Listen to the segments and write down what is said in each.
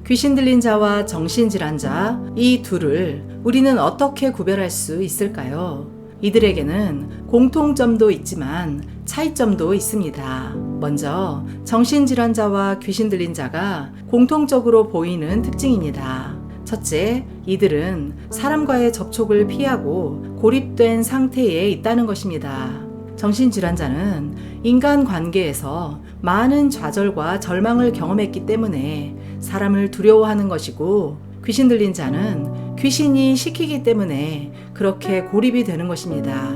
귀신 들린 자와 정신질환자, 이 둘을 우리는 어떻게 구별할 수 있을까요? 이들에게는 공통점도 있지만 차이점도 있습니다. 먼저 정신질환자와 귀신 들린 자가 공통적으로 보이는 특징입니다. 첫째, 이들은 사람과의 접촉을 피하고 고립된 상태에 있다는 것입니다. 정신질환자는 인간관계에서 많은 좌절과 절망을 경험했기 때문에 사람을 두려워하는 것이고, 귀신 들린 자는 귀신이 시키기 때문에 그렇게 고립이 되는 것입니다.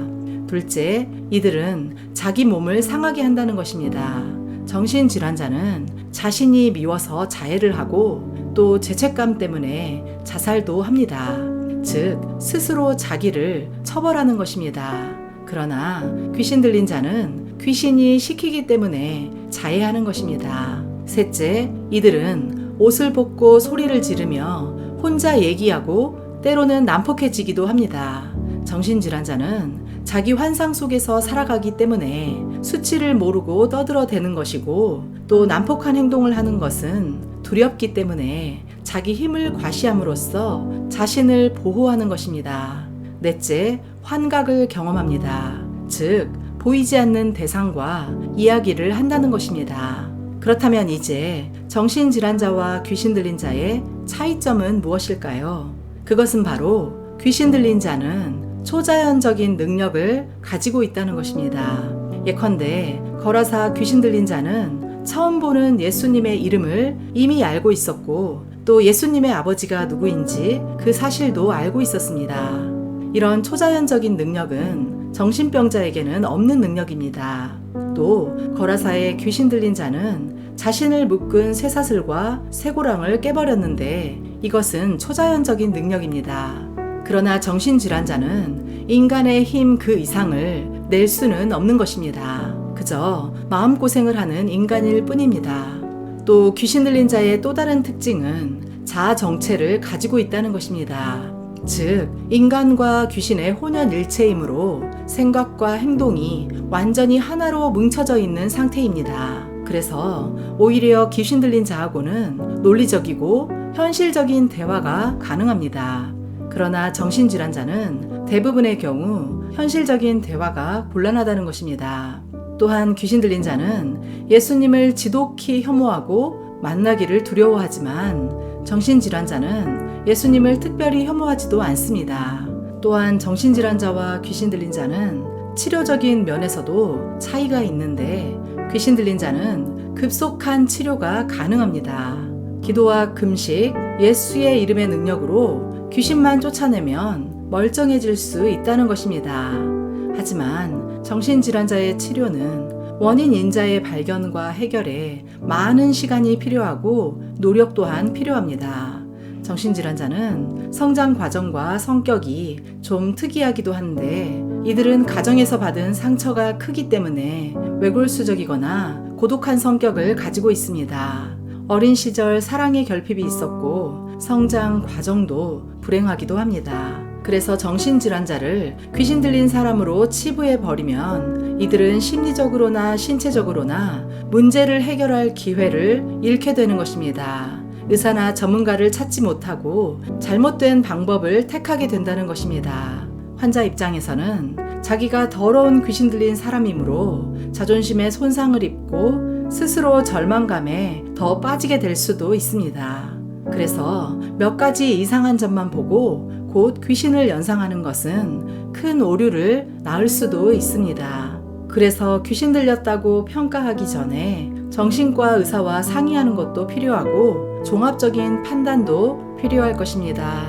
둘째, 이들은 자기 몸을 상하게 한다는 것입니다. 정신질환자는 자신이 미워서 자해를 하고 또 죄책감 때문에 자살도 합니다. 즉, 스스로 자기를 처벌하는 것입니다. 그러나 귀신 들린 자는 귀신이 시키기 때문에 자해하는 것입니다. 셋째, 이들은 옷을 벗고 소리를 지르며 혼자 얘기하고 때로는 난폭해지기도 합니다. 정신질환자는 자기 환상 속에서 살아가기 때문에 수치를 모르고 떠들어대는 것이고, 또 난폭한 행동을 하는 것은 두렵기 때문에 자기 힘을 과시함으로써 자신을 보호하는 것입니다. 넷째, 환각을 경험합니다. 즉, 보이지 않는 대상과 이야기를 한다는 것입니다. 그렇다면 이제 정신질환자와 귀신 들린 자의 차이점은 무엇일까요? 그것은 바로 귀신 들린 자는 초자연적인 능력을 가지고 있다는 것입니다. 예컨대 거라사 귀신 들린 자는 처음 보는 예수님의 이름을 이미 알고 있었고, 또 예수님의 아버지가 누구인지 그 사실도 알고 있었습니다. 이런 초자연적인 능력은 정신병자에게는 없는 능력입니다. 또 거라사의 귀신 들린 자는 자신을 묶은 쇠사슬과 쇠고랑을 깨버렸는데 이것은 초자연적인 능력입니다. 그러나 정신질환자는 인간의 힘 그 이상을 낼 수는 없는 것입니다. 그저 마음고생을 하는 인간일 뿐입니다. 또 귀신 들린 자의 또 다른 특징은 자아 정체를 가지고 있다는 것입니다. 즉, 인간과 귀신의 혼연일체이므로 생각과 행동이 완전히 하나로 뭉쳐져 있는 상태입니다. 그래서 오히려 귀신 들린 자하고는 논리적이고 현실적인 대화가 가능합니다. 그러나 정신질환자는 대부분의 경우 현실적인 대화가 곤란하다는 것입니다. 또한 귀신 들린 자는 예수님을 지독히 혐오하고 만나기를 두려워하지만 정신질환자는 예수님을 특별히 혐오하지도 않습니다. 또한 정신질환자와 귀신 들린 자는 치료적인 면에서도 차이가 있는데, 귀신 들린 자는 급속한 치료가 가능합니다. 기도와 금식, 예수의 이름의 능력으로 귀신만 쫓아내면 멀쩡해질 수 있다는 것입니다. 하지만 정신질환자의 치료는 원인 인자의 발견과 해결에 많은 시간이 필요하고 노력 또한 필요합니다. 정신질환자는 성장 과정과 성격이 좀 특이하기도 한데, 이들은 가정에서 받은 상처가 크기 때문에 외골수적이거나 고독한 성격을 가지고 있습니다. 어린 시절 사랑의 결핍이 있었고 성장 과정도 불행하기도 합니다. 그래서 정신질환자를 귀신 들린 사람으로 치부해 버리면 이들은 심리적으로나 신체적으로나 문제를 해결할 기회를 잃게 되는 것입니다. 의사나 전문가를 찾지 못하고 잘못된 방법을 택하게 된다는 것입니다. 환자 입장에서는 자기가 더러운 귀신 들린 사람이므로 자존심에 손상을 입고 스스로 절망감에 더 빠지게 될 수도 있습니다. 그래서 몇 가지 이상한 점만 보고 곧 귀신을 연상하는 것은 큰 오류를 낳을 수도 있습니다. 그래서 귀신 들렸다고 평가하기 전에 정신과 의사와 상의하는 것도 필요하고 종합적인 판단도 필요할 것입니다.